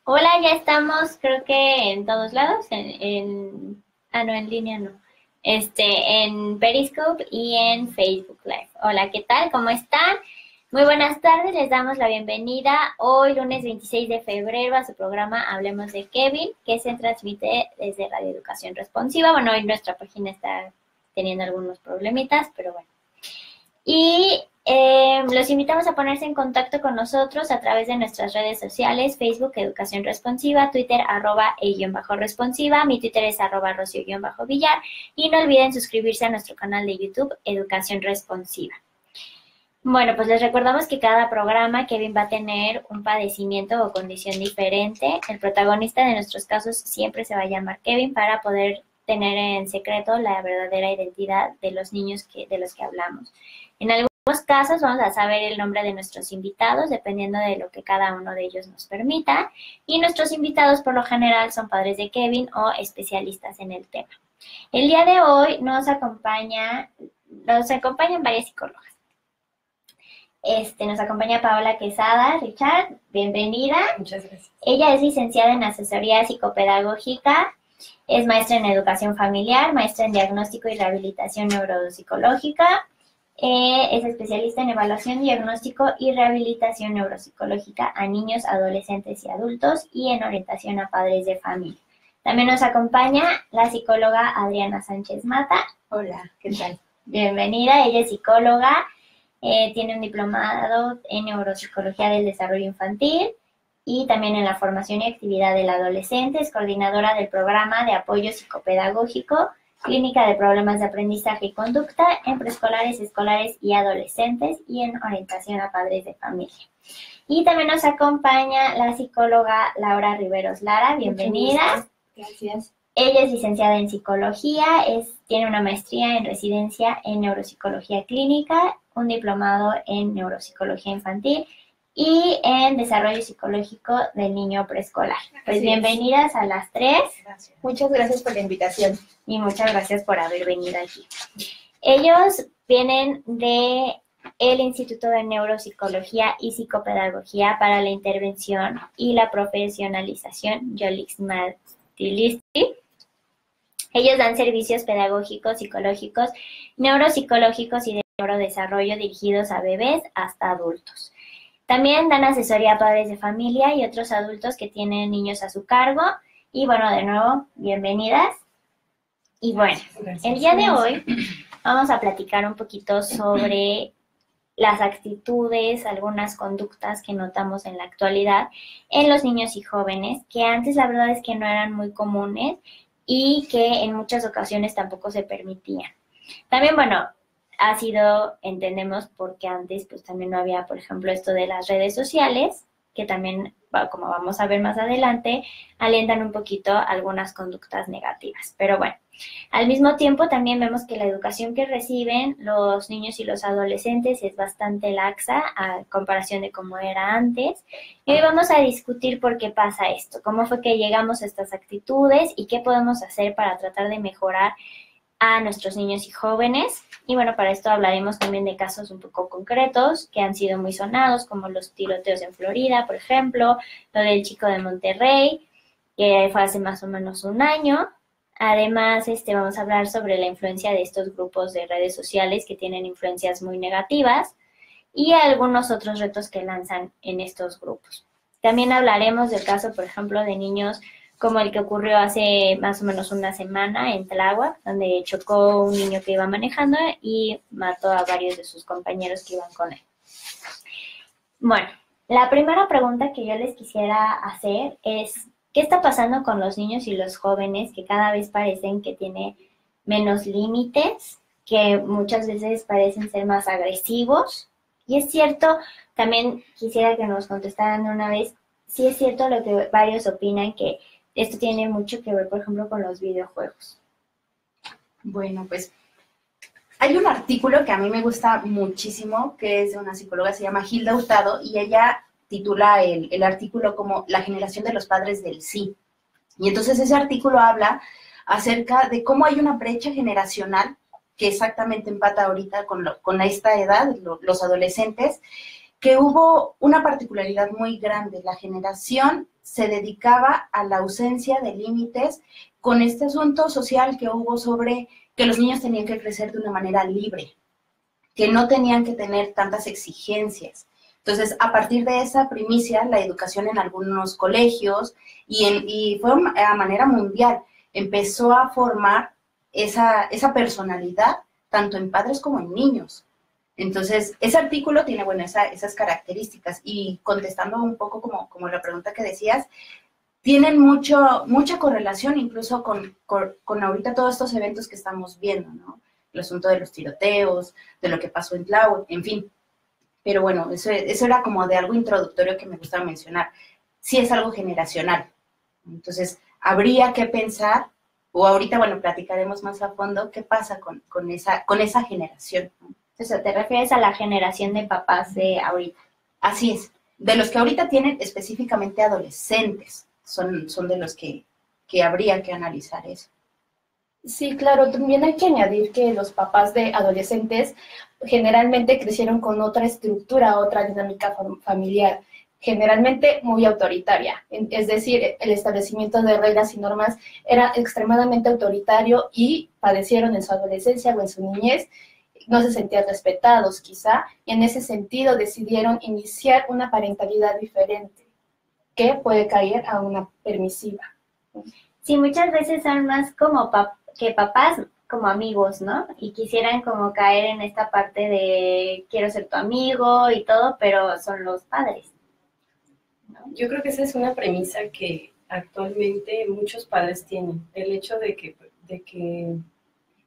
Hola, ya estamos, creo que en todos lados, no, en línea no. En Periscope y en Facebook Live. Hola, ¿qué tal? ¿Cómo están? Muy buenas tardes, les damos la bienvenida hoy, lunes 26 de febrero, a su programa Hablemos de Kevin, que se transmite desde Radio Educación Responsiva. Bueno, hoy nuestra página está teniendo algunos problemitas, pero bueno. Y los invitamos a ponerse en contacto con nosotros a través de nuestras redes sociales, Facebook Educación Responsiva, Twitter @e_responsiva, mi Twitter es @rocio_villar, y no olviden suscribirse a nuestro canal de YouTube Educación Responsiva. Bueno, pues les recordamos que cada programa Kevin va a tener un padecimiento o condición diferente. El protagonista de nuestros casos siempre se va a llamar Kevin para poder tener en secreto la verdadera identidad de los niños de los que hablamos. En algunos casos vamos a saber el nombre de nuestros invitados, dependiendo de lo que cada uno de ellos nos permita. Y nuestros invitados por lo general son padres de Kevin o especialistas en el tema. El día de hoy nos acompañan varias psicólogas. Nos acompaña Paola Quesada. Richard, bienvenida. Muchas gracias. Ella es licenciada en asesoría psicopedagógica, es maestra en educación familiar, maestra en diagnóstico y rehabilitación neuropsicológica, es especialista en evaluación, diagnóstico y rehabilitación neuropsicológica a niños, adolescentes y adultos y en orientación a padres de familia. También nos acompaña la psicóloga Adriana Sánchez Mata. Hola, ¿qué tal? Bienvenida, ella es psicóloga. Tiene un diplomado en neuropsicología del desarrollo infantil y también en la formación y actividad del adolescente. Es coordinadora del programa de apoyo psicopedagógico, clínica de problemas de aprendizaje y conducta en preescolares, escolares y adolescentes y en orientación a padres de familia. Y también nos acompaña la psicóloga Laura Riveros Lara. Bienvenida. Gracias. Ella es licenciada en psicología, tiene una maestría en residencia en neuropsicología clínica, un diplomado en neuropsicología infantil y en desarrollo psicológico del niño preescolar. Pues bienvenidas a las tres. Gracias. Muchas gracias por la invitación. Y muchas gracias por haber venido aquí. Ellos vienen de el Instituto de Neuropsicología y Psicopedagogía para la Intervención y la Profesionalización Jolix-Matilisti. Ellos dan servicios pedagógicos, psicológicos, neuropsicológicos y de neurodesarrollo dirigidos a bebés hasta adultos. También dan asesoría a padres de familia y otros adultos que tienen niños a su cargo. Y bueno, de nuevo, bienvenidas. Y bueno, el día de hoy vamos a platicar un poquito sobre las actitudes, algunas conductas que notamos en la actualidad en los niños y jóvenes, que antes la verdad es que no eran muy comunes y que en muchas ocasiones tampoco se permitían. También, bueno, entendemos porque antes pues también no había, por ejemplo, esto de las redes sociales, que también, como vamos a ver más adelante, alientan un poquito algunas conductas negativas. Pero bueno, al mismo tiempo también vemos que la educación que reciben los niños y los adolescentes es bastante laxa a comparación de cómo era antes. Y hoy vamos a discutir por qué pasa esto, cómo fue que llegamos a estas actitudes y qué podemos hacer para tratar de mejorar a nuestros niños y jóvenes. Y bueno, para esto hablaremos también de casos un poco concretos que han sido muy sonados, como los tiroteos en Florida, por ejemplo, lo del chico de Monterrey, que fue hace más o menos un año. Además, vamos a hablar sobre la influencia de estos grupos de redes sociales que tienen influencias muy negativas y algunos otros retos que lanzan en estos grupos. También hablaremos del caso, por ejemplo, de niños como el que ocurrió hace más o menos una semana en Tláhuac, donde chocó un niño que iba manejando y mató a varios de sus compañeros que iban con él. Bueno, la primera pregunta que yo les quisiera hacer es, ¿qué está pasando con los niños y los jóvenes que cada vez parecen que tienen menos límites, que muchas veces parecen ser más agresivos? Y es cierto, también quisiera que nos contestaran de una vez, si es cierto lo que varios opinan, que esto tiene mucho que ver, por ejemplo, con los videojuegos. Bueno, pues hay un artículo que a mí me gusta muchísimo, que es de una psicóloga, se llama Hilda Hurtado, y ella titula el artículo como La generación de los padres del sí. Y entonces ese artículo habla acerca de cómo hay una brecha generacional que exactamente empata ahorita con esta edad, los adolescentes, que hubo una particularidad muy grande. La generación se dedicaba a la ausencia de límites con este asunto social que hubo sobre que los niños tenían que crecer de una manera libre, que no tenían que tener tantas exigencias. Entonces, a partir de esa primicia, la educación en algunos colegios y fue a manera mundial, empezó a formar esa personalidad tanto en padres como en niños. Entonces, ese artículo tiene, bueno, esas características y contestando un poco como la pregunta que decías, tienen mucha correlación incluso con ahorita todos estos eventos que estamos viendo, ¿no? El asunto de los tiroteos, de lo que pasó en Tláhuac, en fin. Pero bueno, eso era como de algo introductorio que me gustaba mencionar. Sí es algo generacional. Entonces, habría que pensar, o ahorita, bueno, platicaremos más a fondo, qué pasa con esa generación, ¿no? Eso, ¿te refieres a la generación de papás de ahorita? Así es. De los que ahorita tienen específicamente adolescentes, son de los que habría que analizar eso. Sí, claro, también hay que añadir que los papás de adolescentes generalmente crecieron con otra estructura, otra dinámica familiar, generalmente muy autoritaria. Es decir, el establecimiento de reglas y normas era extremadamente autoritario y padecieron en su adolescencia o en su niñez, no se sentían respetados quizá, y en ese sentido decidieron iniciar una parentalidad diferente, que puede caer a una permisiva. Sí, muchas veces son más como que papás, como amigos, ¿no? Y quisieran como caer en esta parte de quiero ser tu amigo y todo, pero son los padres, ¿no? Yo creo que esa es una premisa que actualmente muchos padres tienen, el hecho de que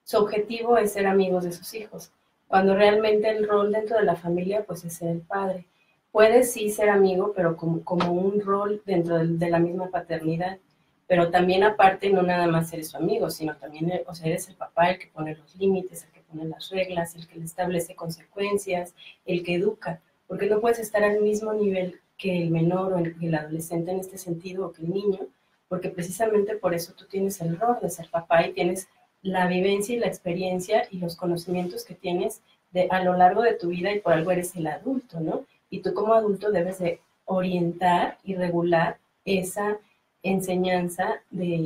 su objetivo es ser amigos de sus hijos, cuando realmente el rol dentro de la familia pues es ser el padre. Puede sí ser amigo, pero como un rol dentro de la misma paternidad. Pero también aparte no nada más eres su amigo, sino también, o sea, eres el papá, el que pone los límites, el que pone las reglas, el que le establece consecuencias, el que educa, porque no puedes estar al mismo nivel que el menor o el adolescente en este sentido, o que el niño, porque precisamente por eso tú tienes el rol de ser papá y tienes la vivencia y la experiencia y los conocimientos que tienes a lo largo de tu vida y por algo eres el adulto, ¿no? Y tú como adulto debes de orientar y regular esa enseñanza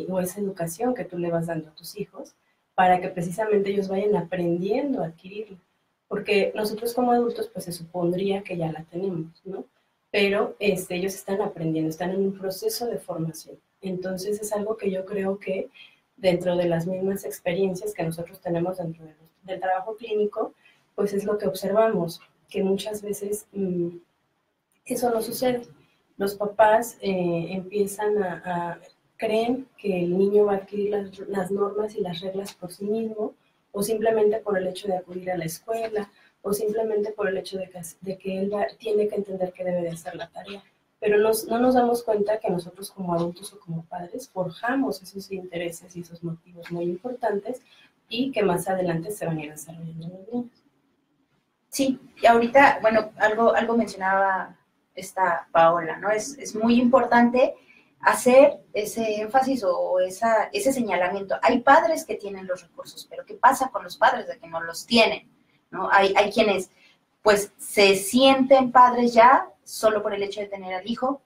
o esa educación que tú le vas dando a tus hijos para que precisamente ellos vayan aprendiendo a adquirirla. Porque nosotros como adultos pues se supondría que ya la tenemos, ¿no? Pero ellos están aprendiendo, están en un proceso de formación. Entonces es algo que yo creo que dentro de las mismas experiencias que nosotros tenemos dentro del trabajo clínico, pues es lo que observamos, que muchas veces eso no sucede. Los papás empiezan creen que el niño va a adquirir las normas y las reglas por sí mismo, o simplemente por el hecho de acudir a la escuela, o simplemente por el hecho de que él tiene que entender que debe de hacer la tarea. Pero no nos damos cuenta que nosotros como adultos o como padres forjamos esos intereses y esos motivos muy importantes y que más adelante se van a ir desarrollando en los niños. Sí, y ahorita, bueno, algo mencionaba esta Paola, ¿no? Es muy importante hacer ese énfasis o ese señalamiento. Hay padres que tienen los recursos, pero ¿qué pasa con los padres de que no los tienen? ¿No? Hay quienes, pues, se sienten padres ya solo por el hecho de tener al hijo,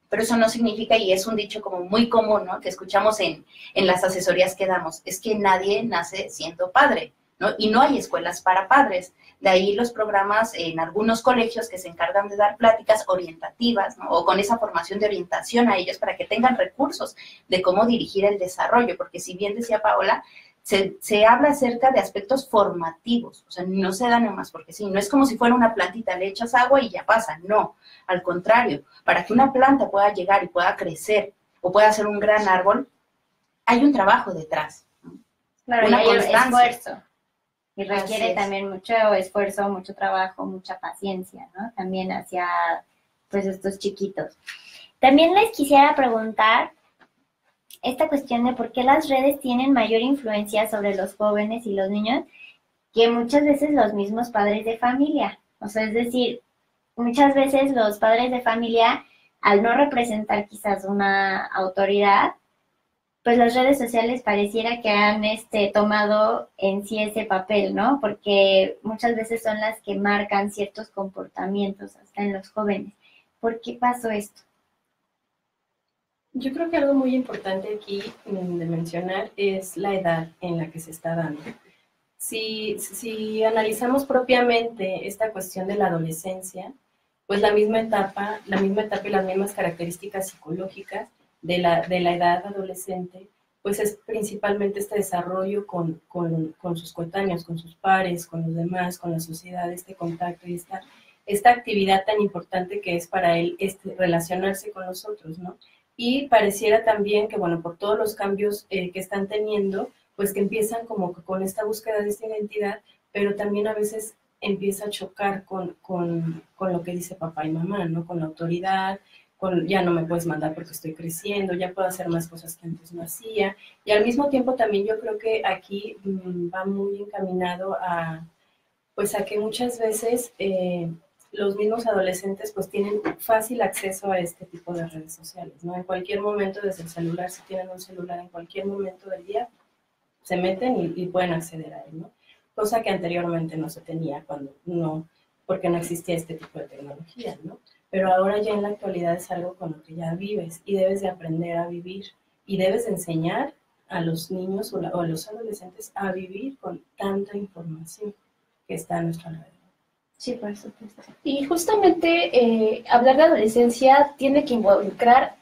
pero eso no significa, y es un dicho como muy común, ¿no? Que escuchamos en las asesorías que damos, es que nadie nace siendo padre, ¿no? Y no hay escuelas para padres. De ahí los programas en algunos colegios que se encargan de dar pláticas orientativas, ¿no? O con esa formación de orientación a ellos para que tengan recursos de cómo dirigir el desarrollo, porque si bien decía Paola, se habla acerca de aspectos formativos, o sea, no se da nomás porque sí, no es como si fuera una plantita, le echas agua y ya pasa, no, al contrario, para que una planta pueda llegar y pueda crecer o pueda ser un gran árbol, hay un trabajo detrás, ¿no? Claro, y hay un esfuerzo. Y requiere también mucho esfuerzo, mucho trabajo, mucha paciencia, ¿no? También hacia, pues, estos chiquitos. También les quisiera preguntar esta cuestión de por qué las redes tienen mayor influencia sobre los jóvenes y los niños que muchas veces los mismos padres de familia. O sea, es decir, muchas veces los padres de familia, al no representar quizás una autoridad, pues las redes sociales pareciera que han tomado en sí ese papel, ¿no? Porque muchas veces son las que marcan ciertos comportamientos hasta en los jóvenes. ¿Por qué pasó esto? Yo creo que algo muy importante aquí de mencionar es la edad en la que se está dando. Si analizamos propiamente esta cuestión de la adolescencia, pues la misma etapa y las mismas características psicológicas de la edad adolescente, pues es principalmente este desarrollo con sus coetáneos, con sus pares, con los demás, con la sociedad, este contacto y esta actividad tan importante que es para él relacionarse con los otros, ¿no? Y pareciera también que, bueno, por todos los cambios que están teniendo, pues que empiezan como con esta búsqueda de esta identidad, pero también a veces empieza a chocar con lo que dice papá y mamá, ¿no? Con la autoridad, ya no me puedes mandar porque estoy creciendo, ya puedo hacer más cosas que antes no hacía. Y al mismo tiempo también yo creo que aquí va muy encaminado pues a que muchas veces los mismos adolescentes pues tienen fácil acceso a este tipo de redes sociales, ¿no? En cualquier momento desde el celular, si tienen un celular en cualquier momento del día, se meten y pueden acceder a él, ¿no? Cosa que anteriormente no se tenía porque no existía este tipo de tecnología, ¿no? Pero ahora ya en la actualidad es algo con lo que ya vives y debes de aprender a vivir y debes de enseñar a los niños o a los adolescentes a vivir con tanta información que está a nuestro alrededor. Sí, por supuesto. Y justamente hablar de adolescencia tiene que involucrar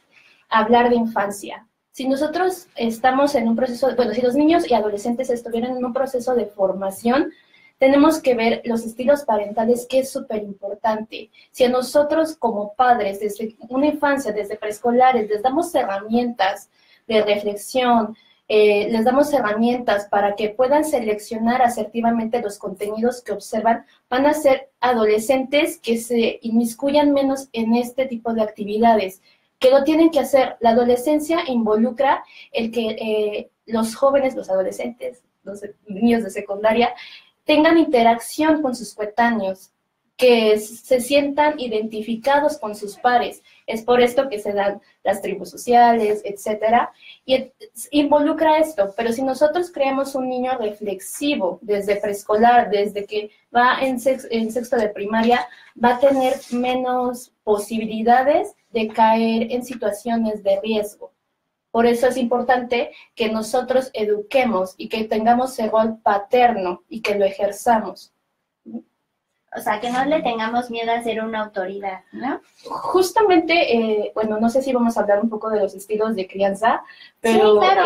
hablar de infancia. Si nosotros estamos en un proceso, bueno, si los niños y adolescentes estuvieran en un proceso de formación, tenemos que ver los estilos parentales, que es súper importante. Si a nosotros como padres, desde una infancia, desde preescolares, les damos herramientas de reflexión, les damos herramientas para que puedan seleccionar asertivamente los contenidos que observan, van a ser adolescentes que se inmiscuyan menos en este tipo de actividades, que lo tienen que hacer. La adolescencia involucra el que los jóvenes, los adolescentes, los niños de secundaria, tengan interacción con sus coetáneos, que se sientan identificados con sus pares. Es por esto que se dan las tribus sociales, etcétera, y involucra esto. Pero si nosotros creamos un niño reflexivo desde preescolar, desde que va en sexto de primaria, va a tener menos posibilidades de caer en situaciones de riesgo. Por eso es importante que nosotros eduquemos y que tengamos ese rol paterno y que lo ejerzamos. O sea, que no le tengamos miedo a ser una autoridad, ¿no? Justamente, bueno, no sé si vamos a hablar un poco de los estilos de crianza, pero sí, claro.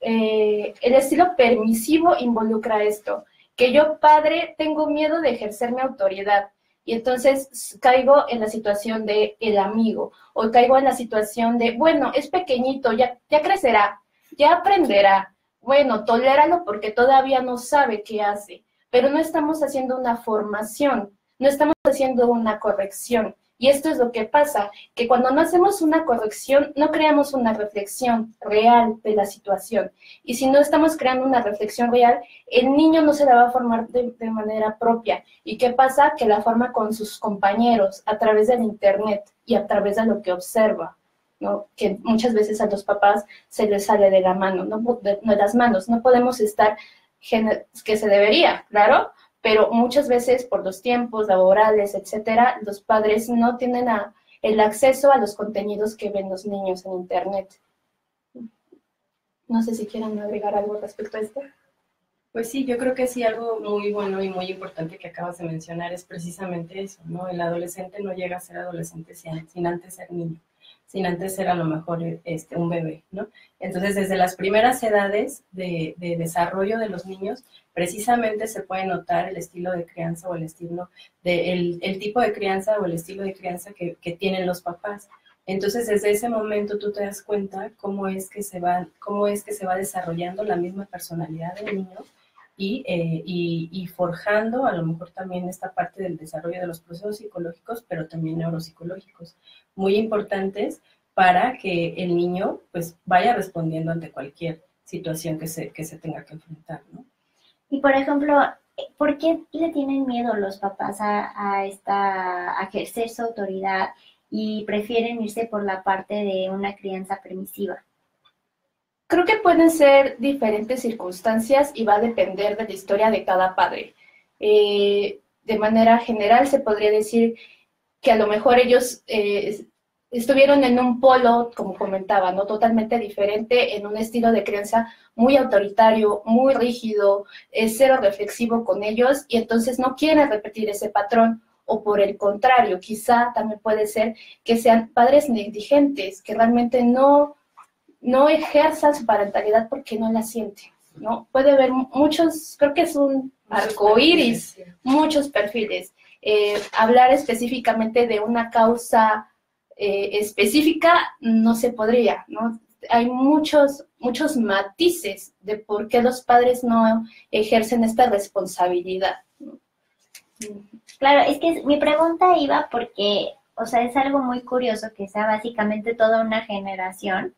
El estilo permisivo involucra esto, que yo, padre, tengo miedo de ejercer mi autoridad, y entonces caigo en la situación de el amigo, o caigo en la situación de, bueno, es pequeñito, ya crecerá, ya aprenderá, bueno, toléralo porque todavía no sabe qué hace. Pero no estamos haciendo una formación, no estamos haciendo una corrección. Y esto es lo que pasa, que cuando no hacemos una corrección, no creamos una reflexión real de la situación. Y si no estamos creando una reflexión real, el niño no se la va a formar de manera propia. ¿Y qué pasa? Que la forma con sus compañeros, a través del internet y a través de lo que observa, ¿no? Que muchas veces a los papás se les sale de la mano, de las manos. No podemos estar que se debería, claro, pero muchas veces por los tiempos laborales, etcétera, los padres no tienen el acceso a los contenidos que ven los niños en internet. No sé si quieran agregar algo respecto a esto. Pues sí, yo creo que sí, algo muy bueno y muy importante que acabas de mencionar es precisamente eso, ¿no? El adolescente no llega a ser adolescente sin antes ser niño, sin antes ser a lo mejor un bebé, ¿no? Entonces, desde las primeras edades de desarrollo de los niños, precisamente se puede notar el estilo de crianza o el estilo el tipo de crianza o el estilo de crianza que tienen los papás. Entonces, desde ese momento tú te das cuenta cómo es que se va desarrollando la misma personalidad del niño y forjando a lo mejor también esta parte del desarrollo de los procesos psicológicos, pero también neuropsicológicos, muy importantes para que el niño pues vaya respondiendo ante cualquier situación que se tenga que enfrentar, ¿no? Y por ejemplo, ¿por qué le tienen miedo los papás a ejercer su autoridad y prefieren irse por la parte de una crianza permisiva? Creo que pueden ser diferentes circunstancias y va a depender de la historia de cada padre. De manera general se podría decir que a lo mejor ellos estuvieron en un polo, como comentaba, ¿no? Totalmente diferente, en un estilo de crianza muy autoritario, muy rígido, cero reflexivo con ellos, y entonces no quieren repetir ese patrón. O por el contrario, quizá también puede ser que sean padres negligentes, que realmente no ejerzan su parentalidad porque no la sienten, ¿no? Puede haber muchos, creo que es un arco iris, muchos perfiles. Hablar específicamente de una causa específica no se podría, ¿no? Hay muchos matices de por qué los padres no ejercen esta responsabilidad, ¿no? Claro, es que mi pregunta iba porque, o sea, es algo muy curioso que sea básicamente toda una generación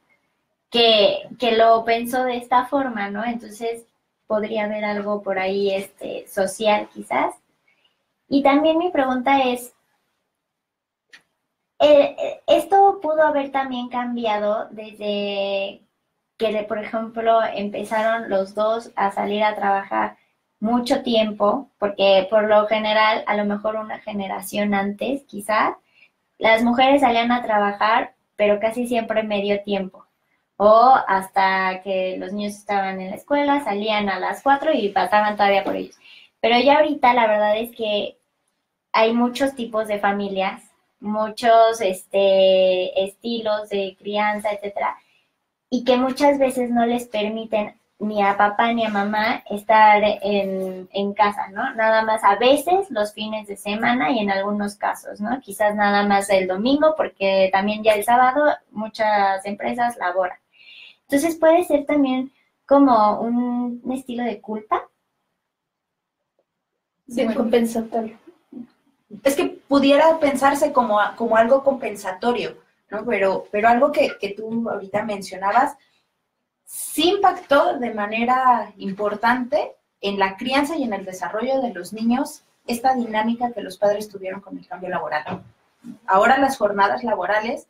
que lo pensó de esta forma, ¿no? Entonces podría haber algo por ahí social quizás. Y también mi pregunta es, esto pudo haber también cambiado desde que, por ejemplo, empezaron los dos a salir a trabajar mucho tiempo, porque por lo general, a lo mejor una generación antes, quizás, las mujeres salían a trabajar, pero casi siempre medio tiempo. O hasta que los niños estaban en la escuela, salían a las 4 y pasaban todavía por ellos. Pero ya ahorita la verdad es que hay muchos tipos de familias, muchos estilos de crianza, etcétera, y que muchas veces no les permiten ni a papá ni a mamá estar en casa, ¿no? Nada más a veces los fines de semana y en algunos casos, ¿no? Quizás nada más el domingo, porque también ya el sábado muchas empresas laboran. Entonces puede ser también como un estilo de culpa. Sí, bueno, compensatorio. Es que pudiera pensarse como algo compensatorio, ¿no? Pero algo que tú ahorita mencionabas, sí impactó de manera importante en la crianza y en el desarrollo de los niños esta dinámica que los padres tuvieron con el cambio laboral. Ahora las jornadas laborales,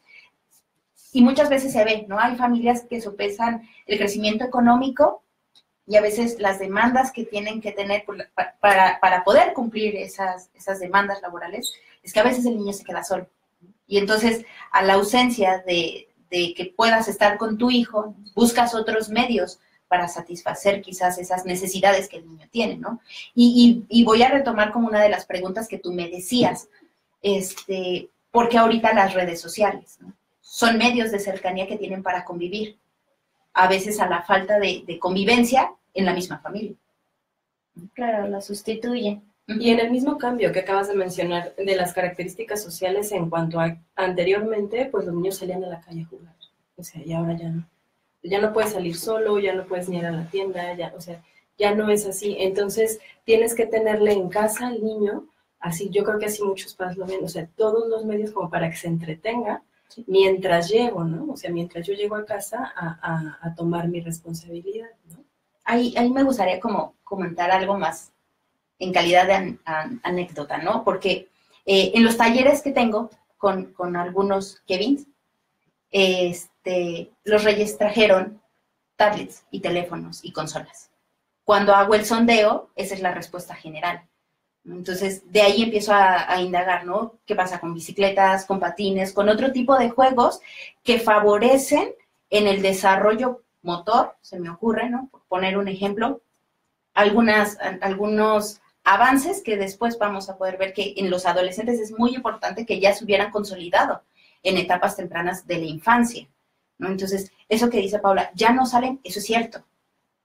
y muchas veces se ve, ¿no? Hay familias que sopesan el crecimiento económico y a veces las demandas que tienen que tener para poder cumplir esas demandas laborales, es que a veces el niño se queda solo. Y entonces, a la ausencia de que puedas estar con tu hijo, buscas otros medios para satisfacer quizás esas necesidades que el niño tiene, ¿no? Y voy a retomar como una de las preguntas que tú me decías, ¿por qué ahorita las redes sociales, ¿no? Son medios de cercanía que tienen para convivir, a veces a la falta de convivencia en la misma familia. Claro, lo sustituyen. Y en el mismo cambio que acabas de mencionar de las características sociales en cuanto a anteriormente, pues los niños salían a la calle a jugar. O sea, y ahora ya no. Ya no puedes salir solo, ya no puedes ni ir a la tienda, ya, o sea, ya no es así. Entonces, tienes que tenerle en casa al niño, así, yo creo que así muchos padres lo ven, o sea, todos los medios como para que se entretenga mientras llego, ¿no? O sea, mientras yo llego a casa a tomar mi responsabilidad, ¿no? Ahí me gustaría como comentar algo más en calidad de anécdota, ¿no? Porque en los talleres que tengo con algunos Kevins, los reyes trajeron tablets y teléfonos y consolas. Cuando hago el sondeo, esa es la respuesta general. Entonces, de ahí empiezo a indagar, ¿no? ¿Qué pasa con bicicletas, con patines, con otro tipo de juegos que favorecen en el desarrollo motor, se me ocurre, ¿no? Por poner un ejemplo, algunos avances que después vamos a poder ver que en los adolescentes es muy importante que ya se hubieran consolidado en etapas tempranas de la infancia, ¿no? Entonces, eso que dice Paula, ya no salen, eso es cierto.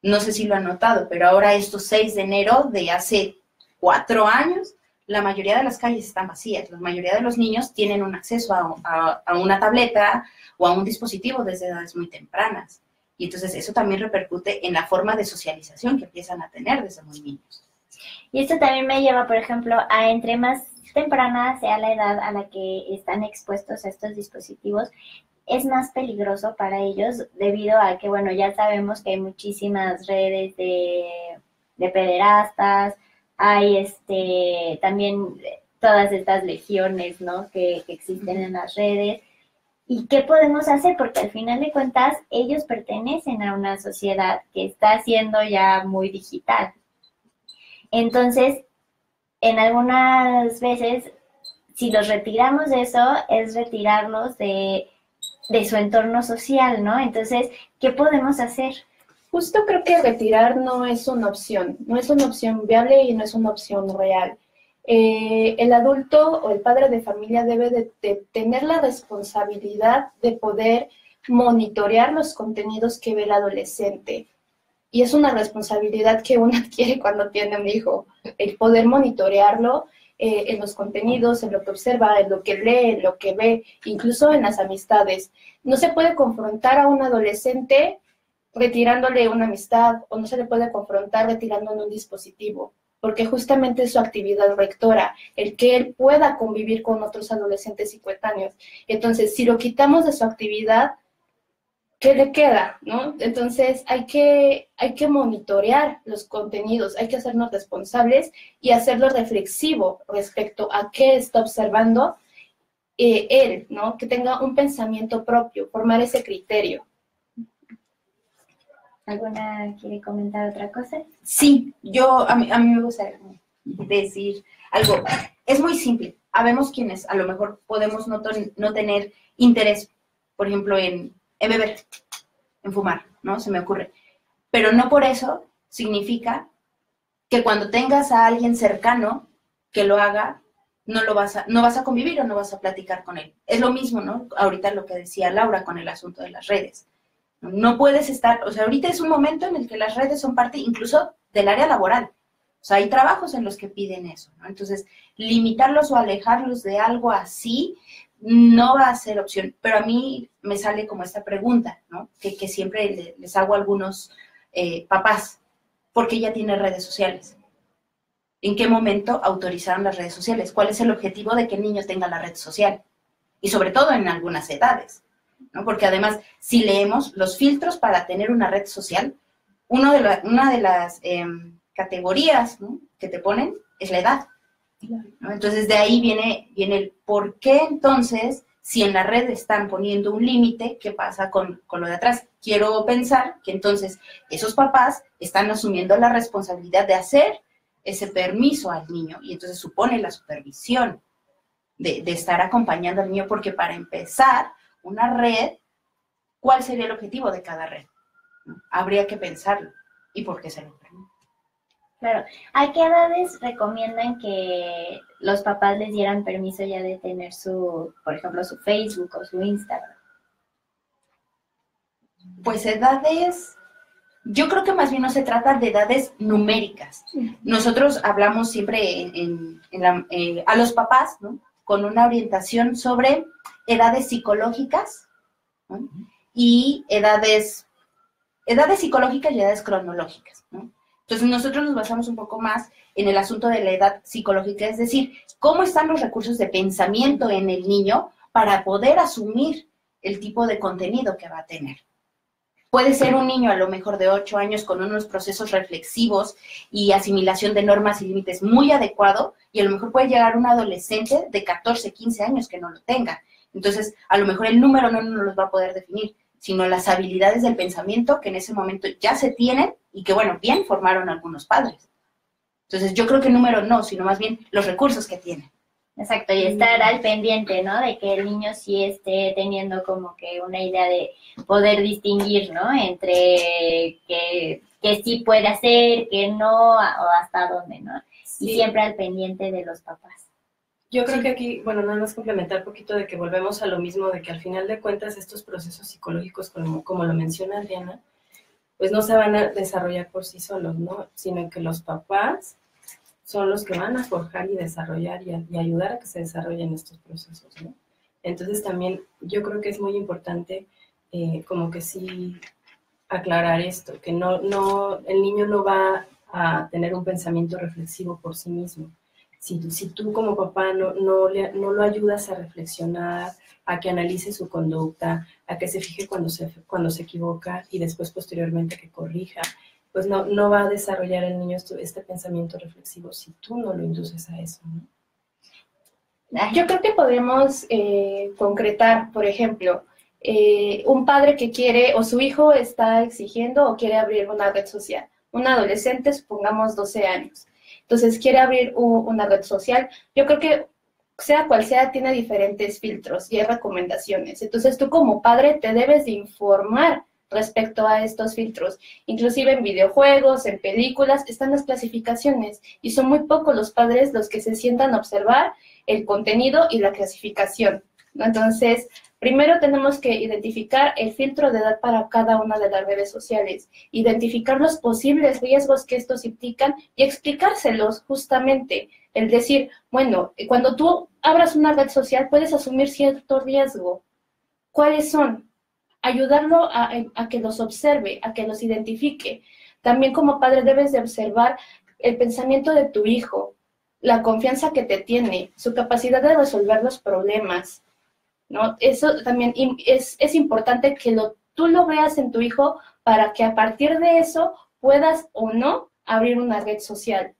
No sé si lo han notado, pero ahora estos 6 de enero de hace 4 años, la mayoría de las calles están vacías. La mayoría de los niños tienen un acceso a una tableta o a un dispositivo desde edades muy tempranas. Y entonces eso también repercute en la forma de socialización que empiezan a tener desde muy niños. Y esto también me lleva, por ejemplo, a entre más temprana sea la edad a la que están expuestos a estos dispositivos, es más peligroso para ellos debido a que, bueno, ya sabemos que hay muchísimas redes de pederastas, hay también todas estas legiones, ¿no? que existen en las redes. ¿Y qué podemos hacer? Porque al final de cuentas ellos pertenecen a una sociedad que está siendo ya muy digital. Entonces, en algunas veces, si los retiramos de eso, es retirarlos de su entorno social, ¿no? Entonces, ¿qué podemos hacer? Justo creo que retirar no es una opción viable y no es una opción real. El adulto o el padre de familia debe de tener la responsabilidad de poder monitorear los contenidos que ve el adolescente. Y es una responsabilidad que uno adquiere cuando tiene un hijo, el poder monitorearlo en los contenidos, en lo que observa, en lo que lee, en lo que ve, incluso en las amistades. No se puede confrontar a un adolescente retirándole una amistad o no se le puede confrontar retirándole un dispositivo, porque justamente es su actividad rectora, el que él pueda convivir con otros adolescentes y coetáneos. Entonces, si lo quitamos de su actividad, ¿qué le queda? ¿No? Entonces, hay que monitorear los contenidos, hay que hacernos responsables y hacerlo reflexivo respecto a qué está observando él, ¿no? Que tenga un pensamiento propio, formar ese criterio. ¿Alguna quiere comentar otra cosa? Sí, a mí me gusta decir algo. Es muy simple. Habemos quienes a lo mejor podemos no tener interés, por ejemplo, en beber, en fumar, ¿no? Se me ocurre. Pero no por eso significa que cuando tengas a alguien cercano que lo haga, no vas a convivir o no vas a platicar con él. Es lo mismo, ¿no? Ahorita lo que decía Laura con el asunto de las redes. No puedes estar, o sea, ahorita es un momento en el que las redes son parte incluso del área laboral. O sea, hay trabajos en los que piden eso, ¿no? Entonces, limitarlos o alejarlos de algo así no va a ser opción. Pero a mí me sale como esta pregunta, ¿no? Que siempre les hago a algunos papás. ¿Por qué ya tiene redes sociales? ¿En qué momento autorizaron las redes sociales? ¿Cuál es el objetivo de que el niño tenga la red social? Y sobre todo en algunas edades, ¿no? Porque además, si leemos los filtros para tener una red social, una de las categorías, ¿no?, que te ponen es la edad, ¿no? Entonces, de ahí viene el por qué entonces, si en la red están poniendo un límite, ¿qué pasa con lo de atrás? Quiero pensar que entonces esos papás están asumiendo la responsabilidad de hacer ese permiso al niño y entonces supone la supervisión de estar acompañando al niño, porque para empezar, una red, ¿cuál sería el objetivo de cada red? ¿No? Habría que pensarlo. ¿Y por qué se lo permite? Claro. ¿A qué edades recomiendan que los papás les dieran permiso ya de tener por ejemplo, su Facebook o su Instagram? Pues edades, yo creo que más bien no se trata de edades numéricas. Nosotros hablamos siempre a los papás, ¿no?, con una orientación sobre edades psicológicas, ¿no?, y edades psicológicas y edades cronológicas, ¿no? Entonces nosotros nos basamos un poco más en el asunto de la edad psicológica, es decir, cómo están los recursos de pensamiento en el niño para poder asumir el tipo de contenido que va a tener. Puede ser un niño a lo mejor de 8 años con unos procesos reflexivos y asimilación de normas y límites muy adecuado, y a lo mejor puede llegar un adolescente de 14, 15 años que no lo tenga. Entonces, a lo mejor el número no nos los va a poder definir, sino las habilidades del pensamiento que en ese momento ya se tienen y que, bueno, bien formaron algunos padres. Entonces, yo creo que el número no, sino más bien los recursos que tienen. Exacto, y estar al pendiente, ¿no?, de que el niño sí esté teniendo como que una idea de poder distinguir, ¿no?, entre que sí puede hacer, que no, o hasta dónde, ¿no? Sí. Y siempre al pendiente de los papás. Yo creo que aquí, bueno, nada más complementar un poquito de que volvemos a lo mismo, de que al final de cuentas estos procesos psicológicos, como lo menciona Adriana, pues no se van a desarrollar por sí solos, ¿no?, sino que los papás son los que van a forjar y desarrollar y ayudar a que se desarrollen estos procesos, ¿no? Entonces también yo creo que es muy importante como que sí aclarar esto, que el niño no va a tener un pensamiento reflexivo por sí mismo. Si tú como papá no lo ayudas a reflexionar, a que analice su conducta, a que se fije cuando se equivoca y después posteriormente que corrija, pues no va a desarrollar el niño este pensamiento reflexivo si tú no lo induces a eso, ¿no? Yo creo que podemos concretar, por ejemplo, un padre que quiere o su hijo está exigiendo o quiere abrir una red social. Un adolescente, supongamos 12 años. Entonces quiere abrir una red social. Yo creo que sea cual sea, tiene diferentes filtros y hay recomendaciones. Entonces tú como padre te debes de informar respecto a estos filtros. Inclusive en videojuegos, en películas, están las clasificaciones y son muy pocos los padres los que se sientan a observar el contenido y la clasificación, ¿no? Entonces, primero tenemos que identificar el filtro de edad para cada una de las redes sociales, identificar los posibles riesgos que estos implican y explicárselos justamente. El decir, bueno, cuando tú abras una red social puedes asumir cierto riesgo. ¿Cuáles son? Ayudarlo a que los observe, a que los identifique. También como padre debes de observar el pensamiento de tu hijo, la confianza que te tiene, su capacidad de resolver los problemas, ¿no? Eso también es importante que tú lo veas en tu hijo para que a partir de eso puedas o no abrir una red social.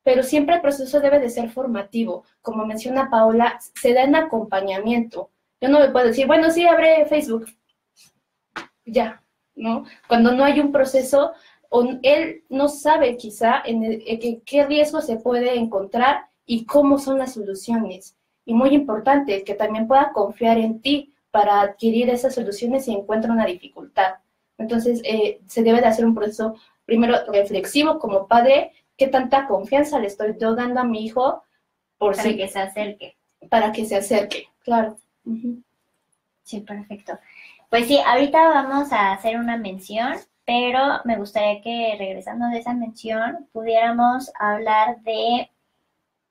Pero siempre el proceso debe de ser formativo. Como menciona Paola, se da en acompañamiento. Yo no le puedo decir, bueno, sí, abre Facebook. Ya, ¿no? Cuando no hay un proceso, él no sabe quizá en qué riesgo se puede encontrar y cómo son las soluciones. Y muy importante, que también pueda confiar en ti para adquirir esas soluciones si encuentra una dificultad. Entonces, se debe de hacer un proceso primero reflexivo como padre, qué tanta confianza le estoy yo dando a mi hijo para que se acerque. Para que se acerque, claro. Sí, perfecto. Pues sí, ahorita vamos a hacer una mención, pero me gustaría que regresando de esa mención pudiéramos hablar de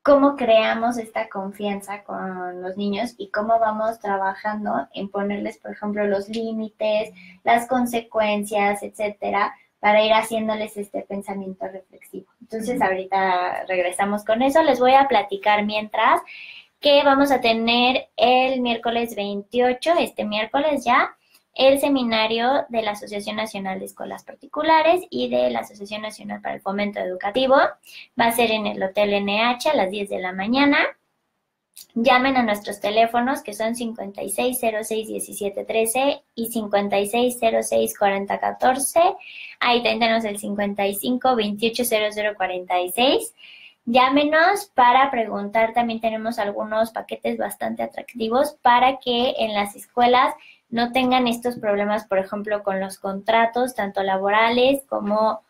cómo creamos esta confianza con los niños y cómo vamos trabajando en ponerles, por ejemplo, los límites, las consecuencias, etcétera, para ir haciéndoles este pensamiento reflexivo. Entonces, ahorita regresamos con eso. Les voy a platicar mientras que vamos a tener el miércoles 28, este miércoles ya, el seminario de la Asociación Nacional de Escuelas Particulares y de la Asociación Nacional para el Fomento Educativo. Va a ser en el Hotel NH a las 10 de la mañana. Llamen a nuestros teléfonos que son 5606-1713 y 5606-4014. Ahí tenemos el 55-280046. Llámenos para preguntar. También tenemos algunos paquetes bastante atractivos para que en las escuelas no tengan estos problemas, por ejemplo, con los contratos, tanto laborales como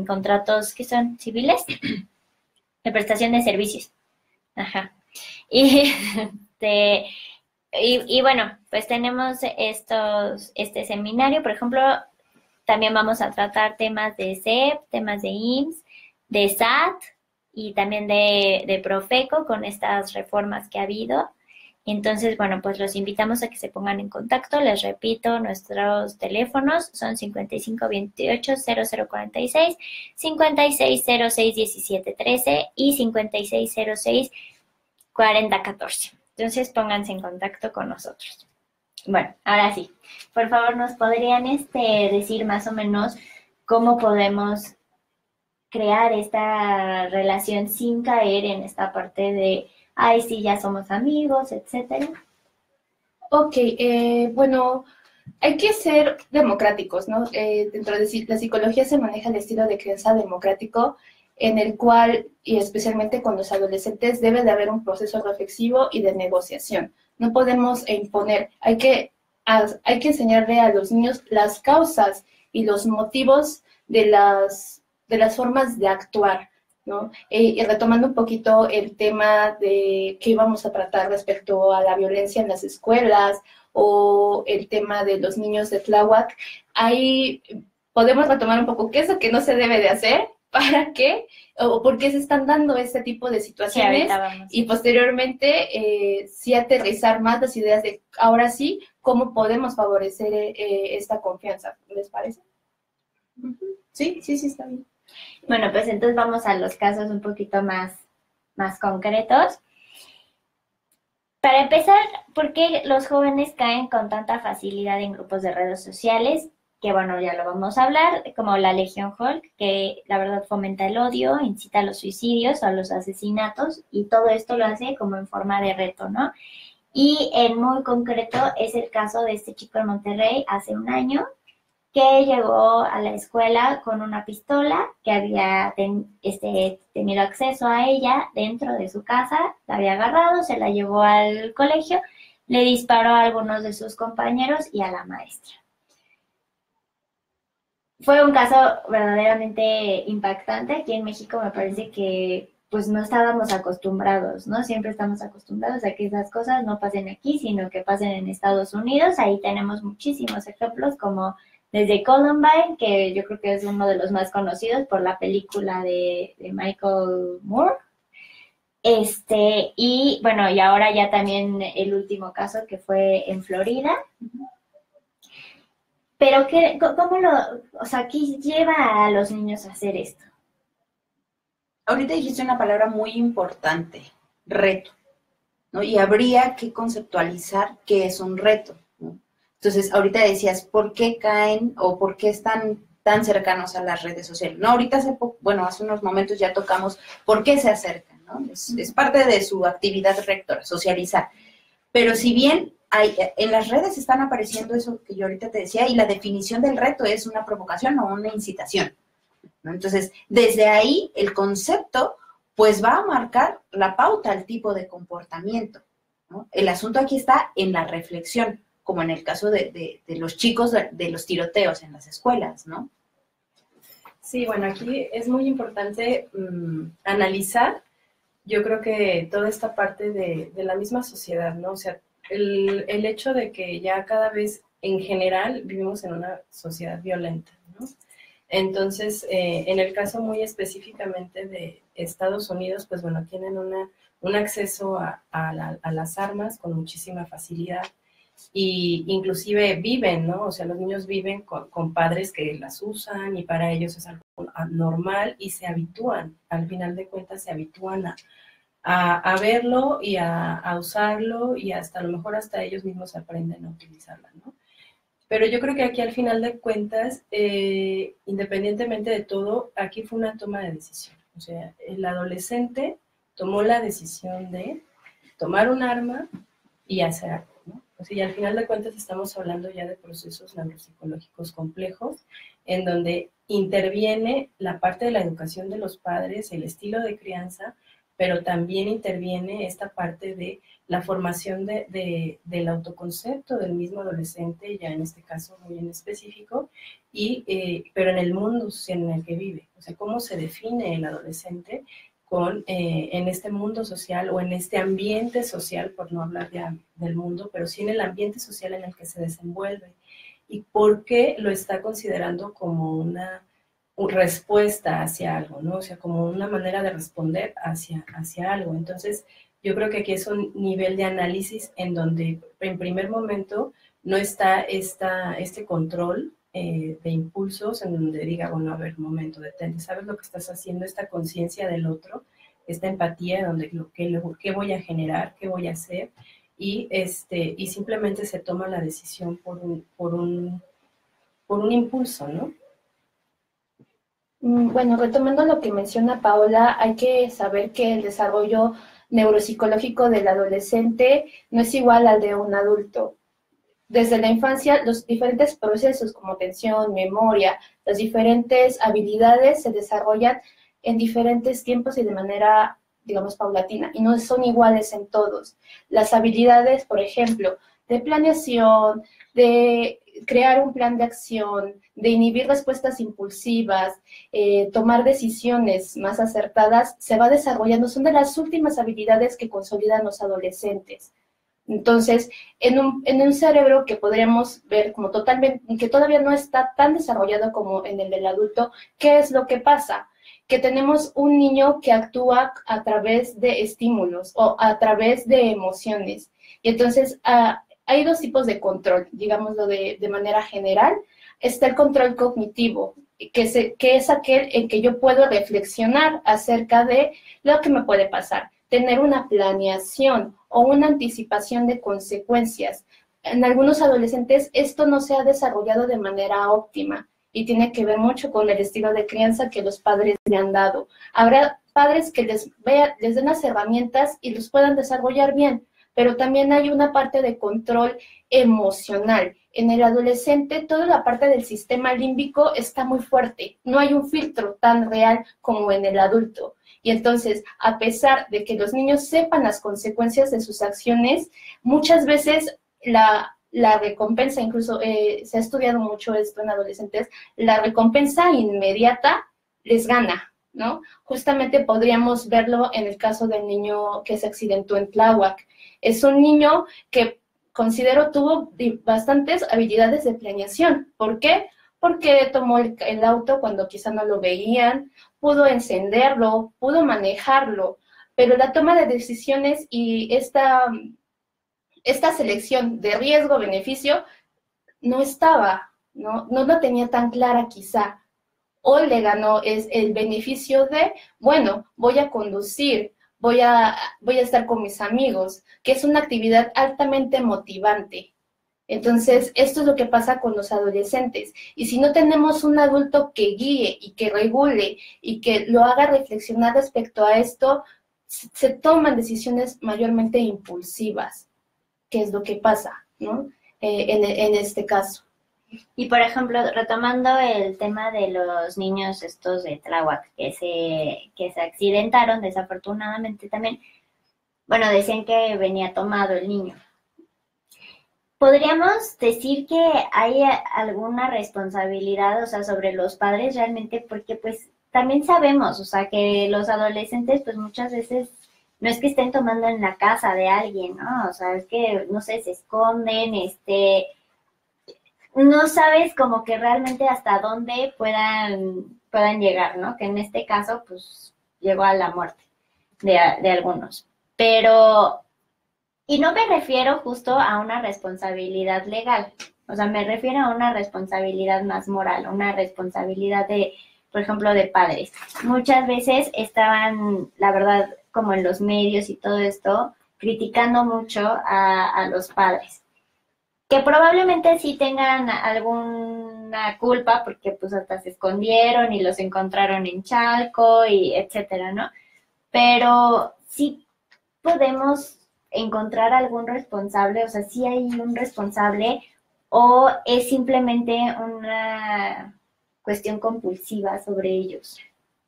contratos que son civiles, de prestación de servicios. Ajá. Y bueno, pues tenemos este seminario, por ejemplo, también vamos a tratar temas de SEP, temas de IMSS, de SAT y también de Profeco con estas reformas que ha habido. Entonces, bueno, pues los invitamos a que se pongan en contacto. Les repito, nuestros teléfonos son 5528-0046, 5606-1713 y 5606-4014. Entonces, pónganse en contacto con nosotros. Bueno, ahora sí, por favor, ¿nos podrían decir más o menos cómo podemos crear esta relación sin caer en esta parte de ay, sí, ya somos amigos, etcétera? Ok, bueno, hay que ser democráticos, ¿no? Dentro de la psicología se maneja el estilo de crianza democrático, en el cual, y especialmente con los adolescentes, debe de haber un proceso reflexivo y de negociación. No podemos imponer, hay que enseñarle a los niños las causas y los motivos de las formas de actuar, ¿no? Y retomando un poquito el tema de qué íbamos a tratar respecto a la violencia en las escuelas o el tema de los niños de Tláhuac, ahí podemos retomar un poco qué es lo que no se debe de hacer, para qué o por qué se están dando este tipo de situaciones y posteriormente sí aterrizar más las ideas de ahora sí, cómo podemos favorecer esta confianza. ¿Les parece? Sí, está bien. Bueno, pues entonces vamos a los casos un poquito más concretos. Para empezar, ¿por qué los jóvenes caen con tanta facilidad en grupos de redes sociales? que bueno, ya lo vamos a hablar, como la Legión Hulk, que la verdad fomenta el odio, incita a los suicidios, a los asesinatos, y todo esto lo hace como en forma de reto, ¿no? Y en muy concreto es el caso de este chico en Monterrey hace un año, que llegó a la escuela con una pistola, que había tenido acceso a ella dentro de su casa, la había agarrado, se la llevó al colegio, le disparó a algunos de sus compañeros y a la maestra. Fue un caso verdaderamente impactante. Aquí en México me parece que pues no estábamos acostumbrados, ¿no? Siempre estamos acostumbrados a que esas cosas no pasen aquí, sino que pasen en Estados Unidos. Ahí tenemos muchísimos ejemplos, como desde Columbine, que yo creo que es uno de los más conocidos por la película de Michael Moore. Y bueno, y ahora ya también el último caso que fue en Florida. Pero o sea, ¿qué lleva a los niños a hacer esto? Ahorita dijiste una palabra muy importante, reto, ¿no? Y habría que conceptualizar qué es un reto, ¿no? Entonces, ahorita decías, ¿por qué caen o por qué están tan cercanos a las redes sociales? No, ahorita hace unos momentos ya tocamos por qué se acercan, ¿no? Es parte de su actividad rectora, socializar. Pero si bien en las redes están apareciendo eso que yo ahorita te decía, y la definición del reto es una provocación o una incitación, ¿no? Entonces, desde ahí, el concepto, pues va a marcar la pauta al tipo de comportamiento, ¿no? El asunto aquí está en la reflexión, como en el caso de los chicos de los tiroteos en las escuelas, ¿no? Sí, bueno, aquí es muy importante analizar, yo creo que toda esta parte de la misma sociedad, ¿no? O sea, el hecho de que ya cada vez en general vivimos en una sociedad violenta, ¿no? Entonces, en el caso muy específicamente de Estados Unidos, pues bueno, tienen un acceso a las armas con muchísima facilidad, y inclusive viven, ¿no? O sea, los niños viven con padres que las usan y para ellos es algo normal y se habitúan, al final de cuentas se habitúan a verlo y a usarlo, y hasta a lo mejor hasta ellos mismos aprenden a utilizarla, ¿no? Pero yo creo que aquí al final de cuentas, independientemente de todo, aquí fue una toma de decisión. O sea, el adolescente tomó la decisión de tomar un arma y hacer algo, ¿no? O sea, y al final de cuentas estamos hablando ya de procesos neuropsicológicos complejos, en donde interviene la parte de la educación de los padres, el estilo de crianza, pero también interviene esta parte de la formación del autoconcepto del mismo adolescente, ya en este caso muy en específico, pero en el mundo social en el que vive. O sea, cómo se define el adolescente en este mundo social o en este ambiente social, por no hablar ya del mundo, pero sí en el ambiente social en el que se desenvuelve. Y por qué lo está considerando como una respuesta hacia algo, ¿no? O sea, como una manera de responder hacia algo. Entonces, yo creo que aquí es un nivel de análisis en donde, en primer momento, no está este control de impulsos, en donde diga, bueno, a ver, un momento, detente, ¿sabes lo que estás haciendo? Esta conciencia del otro, esta empatía, donde qué voy a generar, qué voy a hacer, y simplemente se toma la decisión por un impulso, ¿no? Bueno, retomando lo que menciona Paola, hay que saber que el desarrollo neuropsicológico del adolescente no es igual al de un adulto. Desde la infancia, los diferentes procesos como atención, memoria, las diferentes habilidades se desarrollan en diferentes tiempos y de manera, digamos, paulatina, y no son iguales en todos. Las habilidades, por ejemplo, de planeación, de crear un plan de acción, de inhibir respuestas impulsivas, tomar decisiones más acertadas, se va desarrollando, son de las últimas habilidades que consolidan los adolescentes. Entonces, en un cerebro que podríamos ver como totalmente, que todavía no está tan desarrollado como en el del adulto, ¿qué es lo que pasa? Que tenemos un niño que actúa a través de estímulos o a través de emociones. Y entonces, hay dos tipos de control, digámoslo de manera general. Está el control cognitivo, que es aquel en que yo puedo reflexionar acerca de lo que me puede pasar, tener una planeación o una anticipación de consecuencias, en algunos adolescentes esto no se ha desarrollado de manera óptima y tiene que ver mucho con el estilo de crianza que los padres le han dado. Habrá padres que les den las herramientas y los puedan desarrollar bien, pero también hay una parte de control emocional. En el adolescente, toda la parte del sistema límbico está muy fuerte. No hay un filtro tan real como en el adulto. Y entonces, a pesar de que los niños sepan las consecuencias de sus acciones, muchas veces la recompensa, incluso se ha estudiado mucho esto en adolescentes, la recompensa inmediata les gana, ¿no? Justamente podríamos verlo en el caso del niño que se accidentó en Tláhuac. Es un niño que considero tuvo bastantes habilidades de planeación. ¿Por qué? Porque tomó el auto cuando quizá no lo veían, pudo encenderlo, pudo manejarlo, pero la toma de decisiones y esta selección de riesgo-beneficio no estaba, ¿no? No la tenía tan clara quizá. O le ganó es el beneficio de, bueno, voy a conducir, voy a estar con mis amigos, que es una actividad altamente motivante. Entonces, esto es lo que pasa con los adolescentes. Y si no tenemos un adulto que guíe y que regule y que lo haga reflexionar respecto a esto, se toman decisiones mayormente impulsivas, que es lo que pasa, ¿no? En este caso. Y por ejemplo, retomando el tema de los niños estos de Tláhuac que se accidentaron, desafortunadamente también, bueno, decían que venía tomado el niño. ¿Podríamos decir que hay alguna responsabilidad, o sea, sobre los padres realmente? Porque pues también sabemos, o sea, que los adolescentes pues muchas veces no es que estén tomando en la casa de alguien, ¿no? O sea, es que, no sé, se esconden, no sabes como que realmente hasta dónde puedan llegar, ¿no? Que en este caso, pues, llegó a la muerte de algunos. Pero, y no me refiero justo a una responsabilidad legal, o sea, me refiero a una responsabilidad más moral, una responsabilidad de, por ejemplo, de padres. Muchas veces estaban, la verdad, como en los medios y todo esto, criticando mucho a los padres, que probablemente sí tengan alguna culpa porque pues hasta se escondieron y los encontraron en Chalco y etcétera, ¿no? Pero sí podemos encontrar algún responsable, o sea, sí hay un responsable o es simplemente una cuestión compulsiva sobre ellos.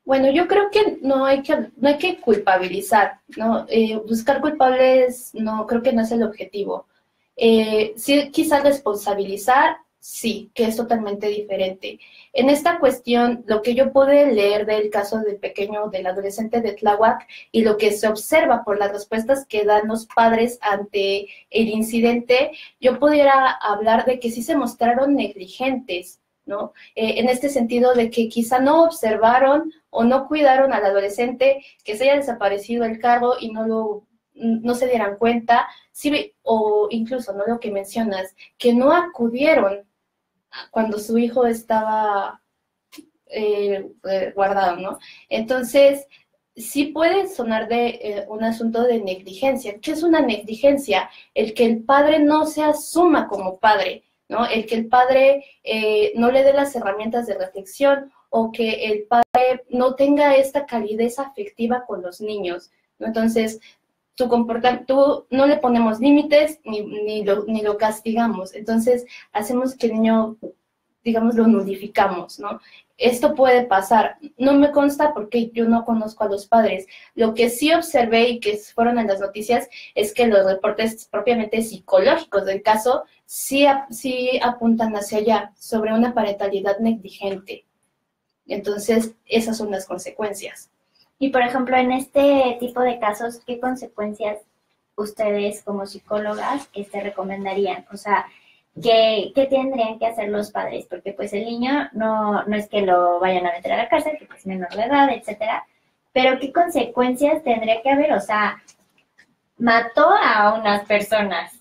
Bueno, yo creo que no hay que culpabilizar, ¿no? Buscar culpables no creo que no es el objetivo. Sí, quizás responsabilizar, sí, que es totalmente diferente. En esta cuestión, lo que yo pude leer del caso del adolescente de Tláhuac y lo que se observa por las respuestas que dan los padres ante el incidente, yo pudiera hablar de que sí se mostraron negligentes, ¿no? En este sentido de que quizá no observaron o no cuidaron al adolescente, que se haya desaparecido el carro y no se dieran cuenta, sí, o incluso, ¿no? Lo que mencionas, que no acudieron cuando su hijo estaba guardado, ¿no? Entonces, sí puede sonar de un asunto de negligencia. ¿Qué es una negligencia? El que el padre no se asuma como padre, ¿no? El que el padre no le dé las herramientas de reflexión o que el padre no tenga esta calidez afectiva con los niños, ¿no? Entonces, tú no le ponemos límites ni lo castigamos. Entonces, hacemos que el niño, digamos, lo nulificamos, ¿no? Esto puede pasar. No me consta porque yo no conozco a los padres. Lo que sí observé y que fueron en las noticias es que los reportes propiamente psicológicos del caso sí apuntan hacia allá, sobre una parentalidad negligente. Entonces, esas son las consecuencias. Y, por ejemplo, en este tipo de casos, ¿qué consecuencias ustedes como psicólogas recomendarían? O sea, ¿qué tendrían que hacer los padres? Porque pues el niño no es que lo vayan a meter a la cárcel, que es menor de edad, etcétera, pero ¿qué consecuencias tendría que haber? O sea, mató a unas personas.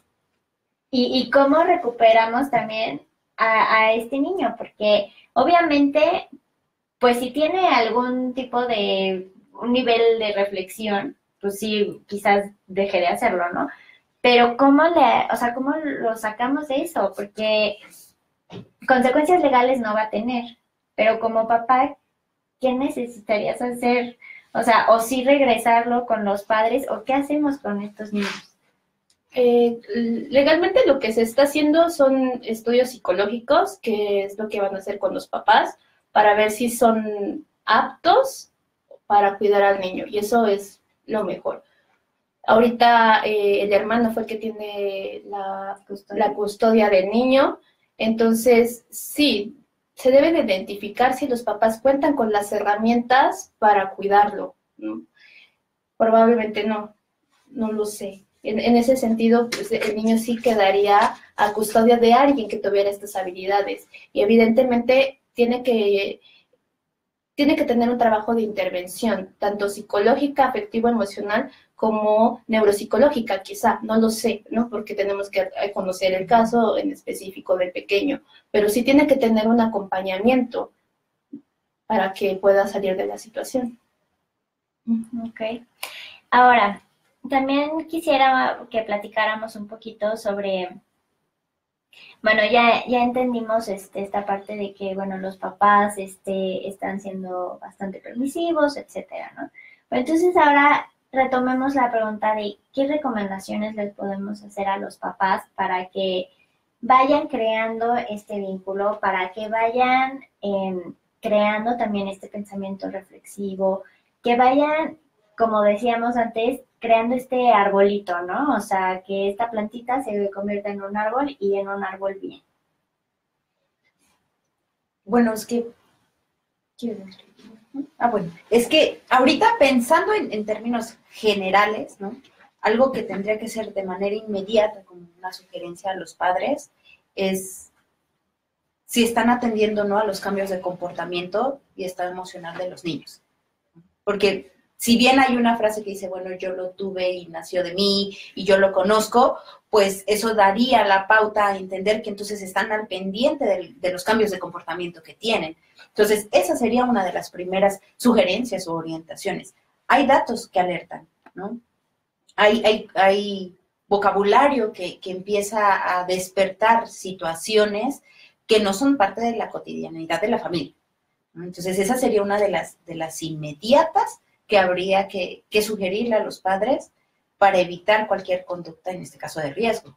¿Y cómo recuperamos también a este niño? Porque obviamente, pues si tiene algún tipo de un nivel de reflexión, pues sí, quizás deje de hacerlo, ¿no? Pero ¿cómo lo sacamos de eso? Porque consecuencias legales no va a tener, pero como papá, ¿qué necesitarías hacer? O sea, o sí regresarlo con los padres, o qué hacemos con estos niños. Legalmente lo que se está haciendo son estudios psicológicos, que es lo que van a hacer con los papás, para ver si son aptos para cuidar al niño, y eso es lo mejor. Ahorita el hermano fue el que tiene la custodia del niño, entonces sí, se debe de identificar si los papás cuentan con las herramientas para cuidarlo, ¿no? Probablemente no lo sé. En ese sentido, pues el niño sí quedaría a custodia de alguien que tuviera estas habilidades. Y evidentemente tiene que tener un trabajo de intervención, tanto psicológica, afectivo, emocional, como neuropsicológica, quizá, no lo sé, ¿no? Porque tenemos que conocer el caso en específico del pequeño, pero sí tiene que tener un acompañamiento para que pueda salir de la situación. Ok. Ahora, también quisiera que platicáramos un poquito sobre, bueno, ya entendimos esta parte de que, bueno, los papás están siendo bastante permisivos, etcétera, ¿no? Pero entonces ahora retomemos la pregunta de qué recomendaciones les podemos hacer a los papás para que vayan creando este vínculo, para que vayan creando también este pensamiento reflexivo, que vayan, como decíamos antes, creando este arbolito, ¿no? O sea, que esta plantita se convierta en un árbol y en un árbol bien. Bueno, es que ahorita pensando en términos generales, ¿no? Algo que tendría que ser de manera inmediata, como una sugerencia a los padres, es si están atendiendo o no a los cambios de comportamiento y estado emocional de los niños. Porque si bien hay una frase que dice, bueno, yo lo tuve y nació de mí y yo lo conozco, pues eso daría la pauta a entender que entonces están al pendiente de los cambios de comportamiento que tienen. Entonces, esa sería una de las primeras sugerencias o orientaciones. Hay datos que alertan, ¿no? Hay vocabulario que empieza a despertar situaciones que no son parte de la cotidianidad de la familia. Entonces, esa sería una de las inmediatas que habría que sugerirle a los padres para evitar cualquier conducta, en este caso de riesgo.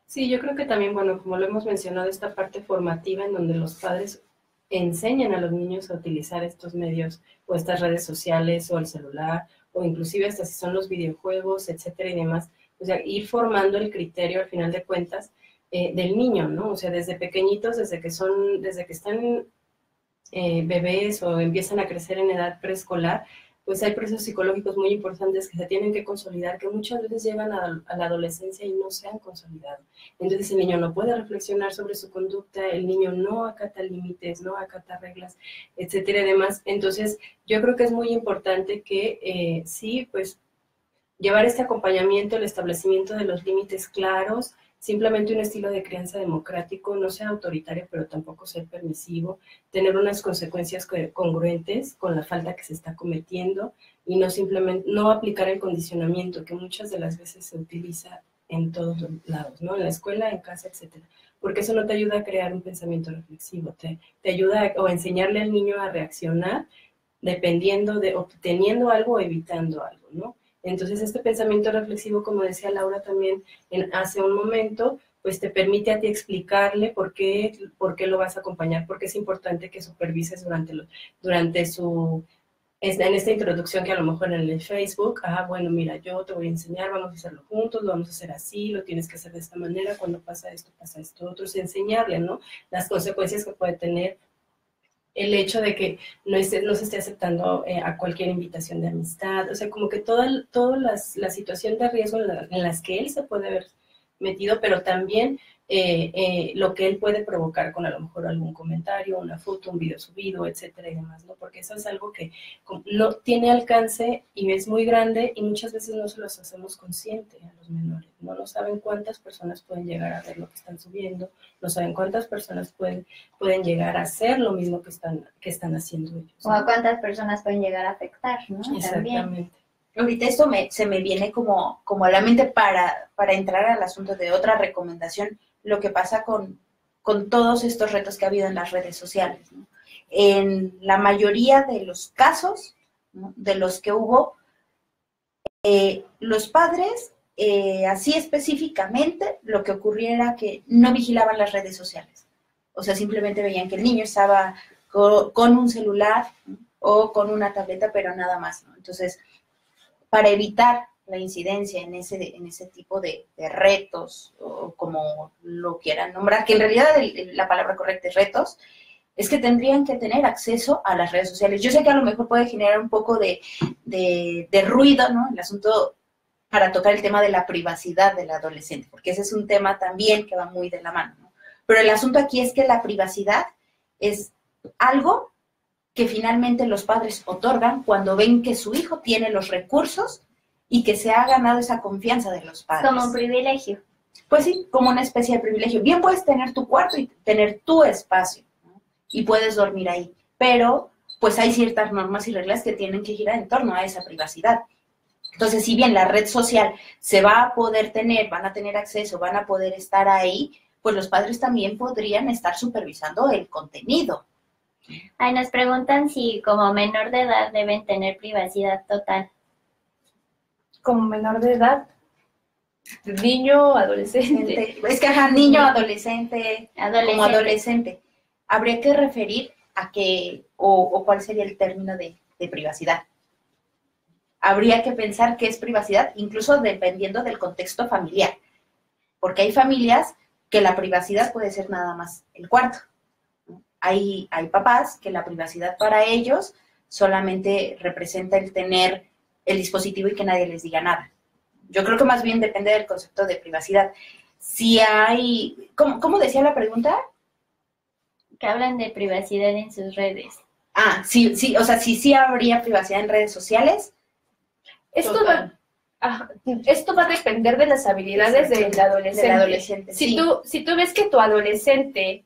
Sí, yo creo que también, bueno, como lo hemos mencionado, esta parte formativa en donde los padres enseñan a los niños a utilizar estos medios o estas redes sociales o el celular o inclusive hasta si son los videojuegos, etcétera y demás. O sea, ir formando el criterio al final de cuentas del niño, ¿no? O sea, desde pequeñitos, desde que están bebés o empiezan a crecer en edad preescolar, pues hay procesos psicológicos muy importantes que se tienen que consolidar, que muchas veces llegan a la adolescencia y no se han consolidado. Entonces el niño no puede reflexionar sobre su conducta, el niño no acata límites, no acata reglas, etcétera y demás. Entonces yo creo que es muy importante que sí, pues llevar este acompañamiento, el establecimiento de los límites claros, simplemente un estilo de crianza democrático, no ser autoritario, pero tampoco ser permisivo, tener unas consecuencias congruentes con la falta que se está cometiendo y no aplicar el condicionamiento que muchas de las veces se utiliza en todos los lados, ¿no? En la escuela, en casa, etcétera. Porque eso no te ayuda a crear un pensamiento reflexivo, te ayuda o enseñarle al niño a reaccionar dependiendo de obteniendo algo o evitando algo, ¿no? Entonces, este pensamiento reflexivo, como decía Laura también hace un momento, pues te permite a ti explicarle por qué lo vas a acompañar, porque es importante que supervises en esta introducción que a lo mejor en el Facebook, bueno, mira, yo te voy a enseñar, vamos a hacerlo juntos, lo vamos a hacer así, lo tienes que hacer de esta manera, cuando pasa esto otro, es enseñarle, ¿no? Las consecuencias que puede tener el hecho de que no se esté aceptando a cualquier invitación de amistad, o sea, como que toda la situación de riesgo en las que él se puede ver metido, pero también lo que él puede provocar con a lo mejor algún comentario, una foto, un video subido, etcétera y demás, ¿no? Porque eso es algo que no tiene alcance y es muy grande y muchas veces no se los hacemos consciente a los menores, no saben cuántas personas pueden llegar a ver lo que están subiendo, no saben cuántas personas pueden llegar a hacer lo mismo que están haciendo ellos, ¿no? O a cuántas personas pueden llegar a afectar, ¿no? Exactamente. También. Ahorita esto se me viene como a la mente para entrar al asunto de otra recomendación, lo que pasa con todos estos retos que ha habido en las redes sociales, ¿no? En la mayoría de los casos, ¿no?, de los que hubo, los padres, así específicamente, lo que ocurría era que no vigilaban las redes sociales. O sea, simplemente veían que el niño estaba con un celular, ¿no?, o con una tableta, pero nada más, ¿no? Entonces, para evitar la incidencia en ese tipo de retos, o como lo quieran nombrar, que en realidad la palabra correcta es retos, es que tendrían que tener acceso a las redes sociales. Yo sé que a lo mejor puede generar un poco de ruido, ¿no?, el asunto para tocar el tema de la privacidad del adolescente, porque ese es un tema también que va muy de la mano, ¿no? Pero el asunto aquí es que la privacidad es algo que finalmente los padres otorgan cuando ven que su hijo tiene los recursos y que se ha ganado esa confianza de los padres. Como un privilegio. Pues sí, como una especie de privilegio. Bien puedes tener tu cuarto y tener tu espacio, ¿no?, y puedes dormir ahí, pero pues hay ciertas normas y reglas que tienen que girar en torno a esa privacidad. Entonces, si bien la red social se va a poder tener, van a tener acceso, van a poder estar ahí, pues los padres también podrían estar supervisando el contenido. Ahí nos preguntan si como menor de edad deben tener privacidad total. Como menor de edad, niño, adolescente. Es que, ajá, niño, adolescente, Adolescente. como adolescente. Habría que referir a qué, o cuál sería el término de privacidad. Habría que pensar qué es privacidad, incluso dependiendo del contexto familiar. Porque hay familias que la privacidad puede ser nada más el cuarto. Hay papás que la privacidad para ellos solamente representa el tener el dispositivo y que nadie les diga nada. Yo creo que más bien depende del concepto de privacidad. Si hay... ¿Cómo decía la pregunta? Que hablan de privacidad en sus redes. Sí, o sea, sí habría privacidad en redes sociales. Esto va a depender de las habilidades del adolescente. Sí. Si tú ves que tu adolescente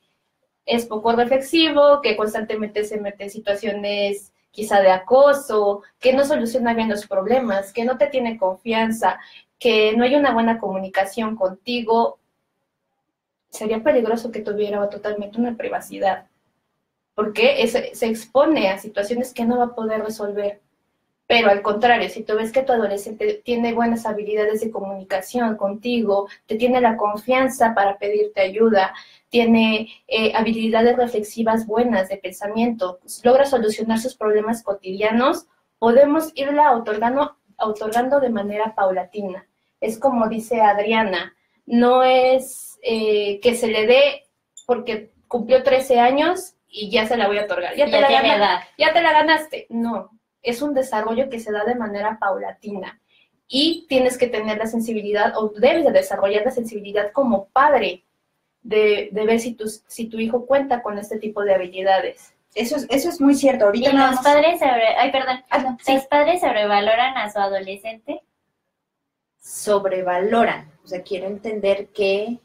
es poco reflexivo, que constantemente se mete en situaciones quizá de acoso, que no soluciona bien los problemas, que no te tiene confianza, que no hay una buena comunicación contigo, sería peligroso que tuviera totalmente una privacidad, porque se expone a situaciones que no va a poder resolver. Pero al contrario, si tú ves que tu adolescente tiene buenas habilidades de comunicación contigo, te tiene la confianza para pedirte ayuda, tiene habilidades reflexivas buenas de pensamiento, logra solucionar sus problemas cotidianos, podemos irla otorgando de manera paulatina. Es como dice Adriana, no es que se le dé porque cumplió 13 años y ya se la voy a otorgar. Ya te la ganaste. No. Es un desarrollo que se da de manera paulatina y tienes que tener la sensibilidad, o debes de desarrollar la sensibilidad como padre de ver si tu hijo cuenta con este tipo de habilidades. Eso es muy cierto. Ahorita ¿Y los padres los padres sobrevaloran a su adolescente? Sobrevaloran. O sea, quiero entender que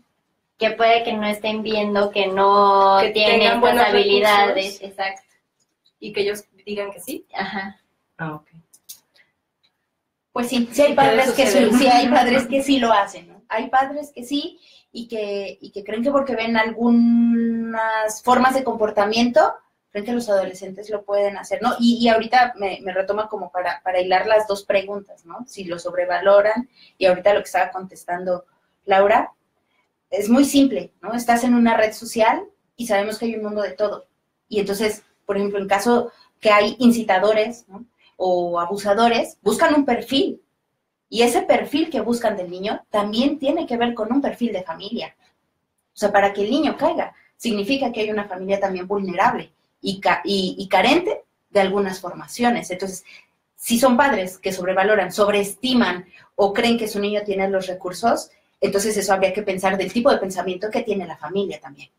puede que no estén viendo que no que tienen tengan buenos estas habilidades. recursos. Exacto. Y que ellos digan que sí. Ajá. Ok. Pues sí hay padres que sí, hay padres que sí lo hacen, ¿no? Hay padres que sí y que creen que porque ven algunas formas de comportamiento, creen que los adolescentes lo pueden hacer, ¿no? Y ahorita me retoma como para hilar las dos preguntas, ¿no? Si lo sobrevaloran, y ahorita lo que estaba contestando Laura, es muy simple, ¿no? Estás en una red social y sabemos que hay un mundo de todo. Y entonces, por ejemplo, en caso que hay incitadores, ¿no?, o abusadores, buscan un perfil. Y ese perfil que buscan del niño también tiene que ver con un perfil de familia. O sea, para que el niño caiga, significa que hay una familia también vulnerable y carente de algunas formaciones. Entonces, si son padres que sobrevaloran, sobreestiman o creen que su niño tiene los recursos, entonces eso habría que pensar del tipo de pensamiento que tiene la familia también.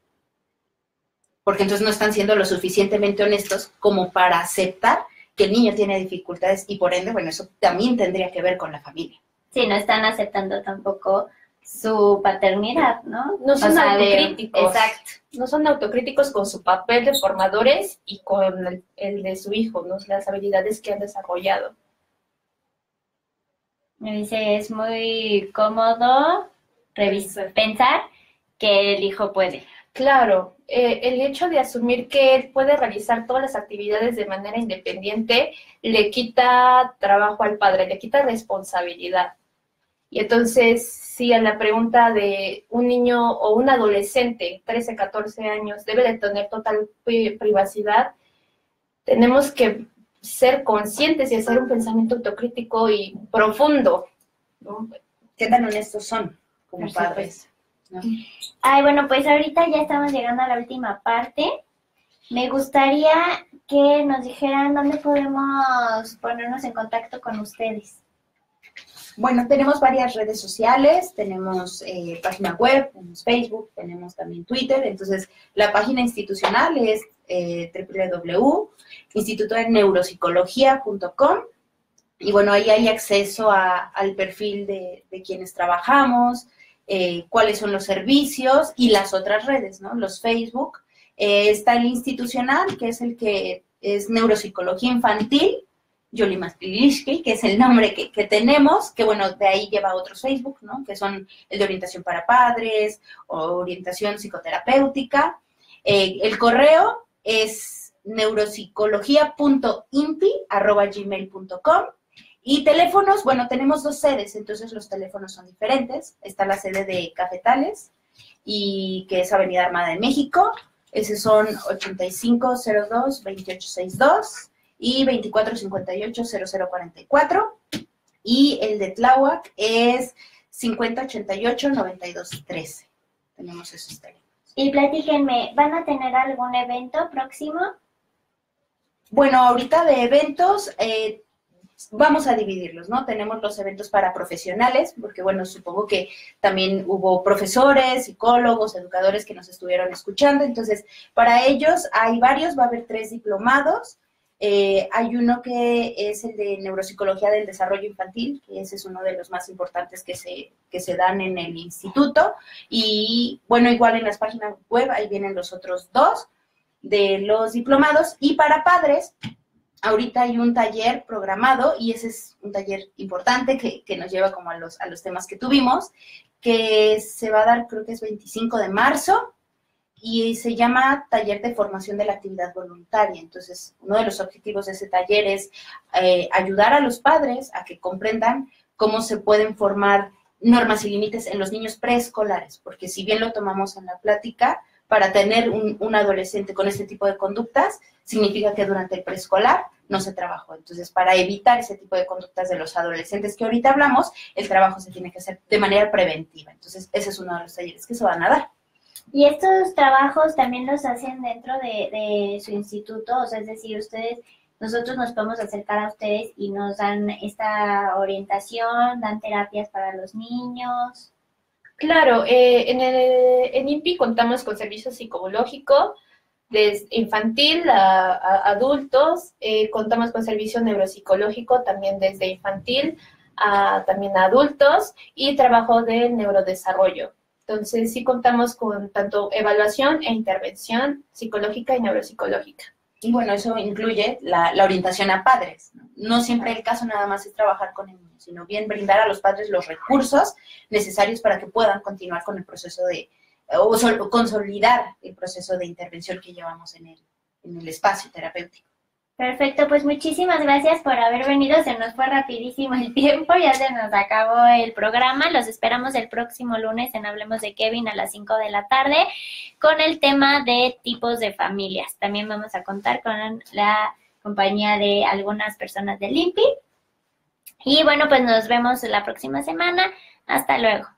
Porque entonces no están siendo lo suficientemente honestos como para aceptar que el niño tiene dificultades y por ende, bueno, eso también tendría que ver con la familia. Sí, no están aceptando tampoco su paternidad, ¿no? No son autocríticos. Exacto. No son autocríticos con su papel de formadores y con el de su hijo, ¿no? Las habilidades que han desarrollado. Me dice, es muy cómodo pensar que el hijo puede. Claro, el hecho de asumir que él puede realizar todas las actividades de manera independiente le quita trabajo al padre, le quita responsabilidad. Y entonces, si a la pregunta de un niño o un adolescente, 13, 14 años, debe de tener total privacidad, tenemos que ser conscientes y hacer un pensamiento autocrítico y profundo, ¿no? ¿Qué tan honestos son como Por padres? ¿No? Ay, bueno, pues ahorita ya estamos llegando a la última parte. Me gustaría que nos dijeran dónde podemos ponernos en contacto con ustedes. Bueno, tenemos varias redes sociales, tenemos página web, tenemos Facebook, tenemos también Twitter. Entonces, la página institucional es www.institutodeneuropsicología.com. Y bueno, ahí hay acceso al perfil de quienes trabajamos, cuáles son los servicios y las otras redes, ¿no? Los Facebook. Está el institucional, que es el que es Neuropsicología Infantil, Yoli Masklishki, que es el nombre que tenemos, que bueno, de ahí lleva otros Facebook, ¿no? Que son el de orientación para padres, o orientación psicoterapéutica. El correo es neuropsicología.impi@gmail.com. Y teléfonos, bueno, tenemos 2 sedes, entonces los teléfonos son diferentes. Está la sede de Cafetales, y que es Avenida Armada de México. Ese son 8502-2862 y 2458-0044. Y el de Tláhuac es 5088-9213. Tenemos esos teléfonos. Y platíquenme, ¿van a tener algún evento próximo? Bueno, ahorita de eventos, vamos a dividirlos, ¿no? Tenemos los eventos para profesionales, porque bueno, supongo que también hubo profesores, psicólogos, educadores que nos estuvieron escuchando. Entonces, para ellos hay varios, va a haber 3 diplomados. Hay uno que es el de Neuropsicología del Desarrollo Infantil, que ese es uno de los más importantes que se dan en el instituto. Y bueno, igual en las páginas web, ahí vienen los otros 2 de los diplomados. Y para padres, ahorita hay un taller programado, y ese es un taller importante que nos lleva como a los temas que tuvimos, que se va a dar, creo que es 25 de marzo, y se llama Taller de Formación de la Actividad Voluntaria. Entonces, uno de los objetivos de ese taller es ayudar a los padres a que comprendan cómo se pueden formar normas y límites en los niños preescolares, porque si bien lo tomamos en la plática, para tener un adolescente con este tipo de conductas, significa que durante el preescolar no se trabajó. Entonces, para evitar ese tipo de conductas de los adolescentes que ahorita hablamos, el trabajo se tiene que hacer de manera preventiva. Entonces, ese es uno de los talleres que se van a dar. ¿Y estos trabajos también los hacen dentro de su instituto? O sea, es decir, nosotros nos podemos acercar a ustedes y nos dan esta orientación, dan terapias para los niños. Claro, en INPI contamos con servicio psicológico desde infantil a adultos, contamos con servicio neuropsicológico también desde infantil también a adultos, y trabajo de neurodesarrollo. Entonces, sí contamos con tanto evaluación e intervención psicológica y neuropsicológica. Y bueno, eso incluye la orientación a padres, ¿no? No siempre el caso nada más es trabajar con el niño, sino bien brindar a los padres los recursos necesarios para que puedan continuar con el proceso o consolidar el proceso de intervención que llevamos en el espacio terapéutico. Perfecto, pues muchísimas gracias por haber venido. Se nos fue rapidísimo el tiempo, ya se nos acabó el programa. Los esperamos el próximo lunes en Hablemos de Kevin a las 5 de la tarde con el tema de tipos de familias. También vamos a contar con la compañía de algunas personas del INPI. Y bueno, pues nos vemos la próxima semana. Hasta luego.